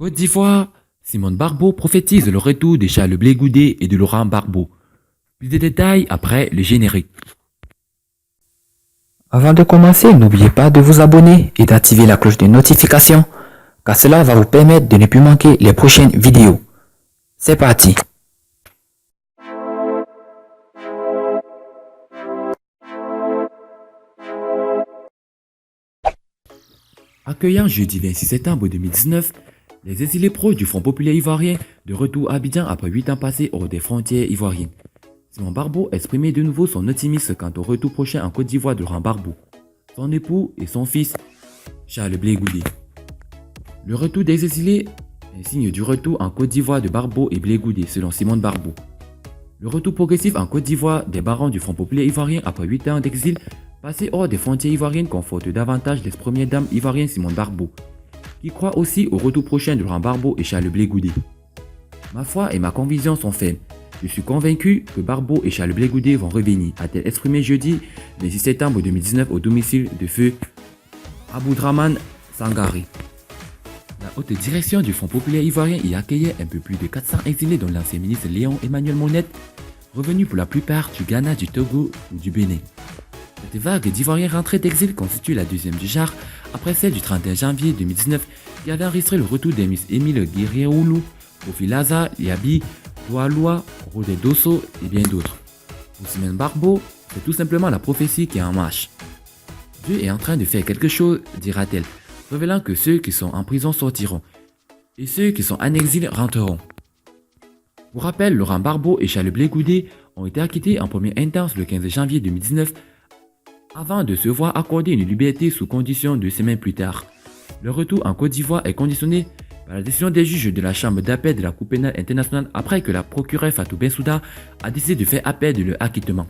Côte d'Ivoire, Simone Barbeau prophétise le retour de Charles Blé Goudé et de Laurent Gbagbo. Plus de détails après le générique. Avant de commencer, n'oubliez pas de vous abonner et d'activer la cloche de notification, car cela va vous permettre de ne plus manquer les prochaines vidéos. C'est parti! Accueillant jeudi 26 septembre 2019, les exilés proches du Front populaire ivoirien de retour à Abidjan après 8 ans passés hors des frontières ivoiriennes. Simon Barbeau exprimait de nouveau son optimisme quant au retour prochain en Côte d'Ivoire de Laurent Gbagbo, son époux et son fils Charles Blé Goudé. Le retour des exilés est signe du retour en Côte d'Ivoire de Barbeau et Blé Goudé selon Simon Barbeau. Le retour progressif en Côte d'Ivoire des barons du Front populaire ivoirien après 8 ans d'exil passé hors des frontières ivoiriennes conforte davantage l'ex-première dame ivoirienne Simone Barbeau, qui croit aussi au retour prochain de Laurent Gbagbo et Charles Blé Goudé. Ma foi et ma conviction sont fermes. Je suis convaincu que Barbeau et Charles Blé Goudé vont revenir, a-t-elle exprimé jeudi 26 septembre 2019 au domicile de feu Aboudraman Sangari. La haute direction du Front populaire ivoirien y accueillait un peu plus de 400 exilés dont l'ancien ministre Léon Emmanuel Monette, revenus pour la plupart du Ghana, du Togo ou du Bénin. Cette vague d'Ivoiriens rentrés d'exil constitue la deuxième du genre, après celle du 31 janvier 2019 qui avait enregistré le retour des Miss Émile Guerreroulou, Kofi Laza, Yabi, Doualoua, Rodé Dosso et bien d'autres. Pour Simone Barbeau, c'est tout simplement la prophétie qui est en marche. Dieu est en train de faire quelque chose, dira-t-elle, révélant que ceux qui sont en prison sortiront et ceux qui sont en exil rentreront. Pour rappel, Laurent Gbagbo et Charles Blé Goudé ont été acquittés en première instance le 15 janvier 2019 avant de se voir accorder une liberté sous condition 2 semaines plus tard. Le retour en Côte d'Ivoire est conditionné par la décision des juges de la Chambre d'appel de la Cour pénale internationale après que la procureure Fatou Bensouda a décidé de faire appel de leur acquittement.